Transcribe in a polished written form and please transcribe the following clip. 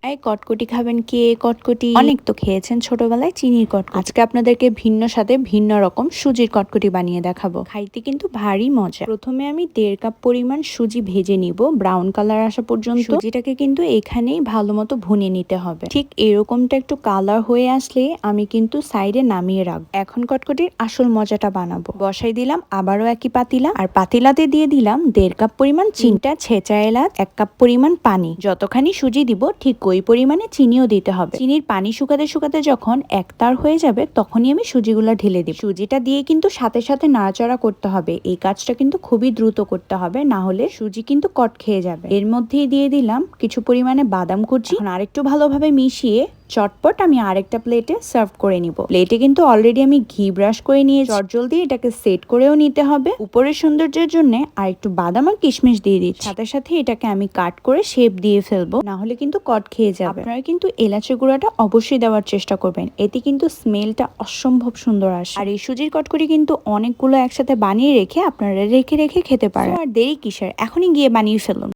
এই কটকটি খাবেন কে? কটকটি অনেক তো খেয়েছেন ছোটবেলায়, চিনির কটকটি। আজকে আপনাদেরকে ভিন্ন স্বাদে ভিন্ন রকম সুজির কটকটি বানিয়ে দেখাবো। খাইতে কিন্তু ভারী মজা। প্রথমে আমি 1.5 কাপ পরিমাণ সুজি ভেজে নিব ব্রাউন কালার আসা পর্যন্ত। সুজিটাকে কিন্তু এখানেই ভালো মতো ভুনে নিতে হবে। ঠিক এরকমটা একটু কালার হয়ে আসলে আমি কিন্তু সাইডে নামিয়ে রাখবো। এখন কটকটির আসল মজাটা বানাবো। বসাই দিলাম আবারও একই পাতিলা, আর পাতিলাতে দিয়ে দিলাম 1.5 কাপ পরিমাণ চিনিটা, ছেঁচা এলাচ, 1 কাপ পরিমাণ পানি। যতখানি সুজি দিব ঠিক ওই পরিমাণে চিনিও দিতে হবে। চিনির পানি শুকাতে শুকাতে যখন একতার হয়ে যাবে তখনই আমি সুজিগুলো ঢেলে দিব। সুজিটা দিয়ে কিন্তু সাথে সাথে নাড়াচাড়া করতে হবে। এই কাজটা কিন্তু খুবই দ্রুত করতে হবে, না হলে সুজি কিন্তু কট খেয়ে যাবে। এর মধ্যেই দিয়ে দিলাম কিছু পরিমাণে বাদাম কুচি। এখন আরেকটু ভালোভাবে মিশিয়ে চটপট আমি আরেকটা প্লেটে সার্ভ করে নিব। প্লেটে কিন্তু অলরেডি আমি ঘি ব্রাশ করে নিয়ে চটজলদি এটাকে সেট করেও নিতে হবে। উপরের সৌন্দর্যের জন্য আর একটু বাদাম আর কিশমিশ দিয়ে দিচ্ছি। সাথে সাথে এটাকে আমি কাট করে শেপ দিয়ে ফেলবো, না হলে কিন্তু কট খেয়ে যাবে। আপনারা কিন্তু এলাচের গুঁড়াটা অবশ্যই দেওয়ার চেষ্টা করবেন, এতে কিন্তু স্মেলটা অসম্ভব সুন্দর আসে। আর এই সুজির কটকটি কিন্তু অনেকগুলো একসাথে বানিয়ে রেখে আপনারা রেখে রেখে খেতে পারেন। আর দেরি কিসের, এখনই গিয়ে বানিয়ে ফেলুন।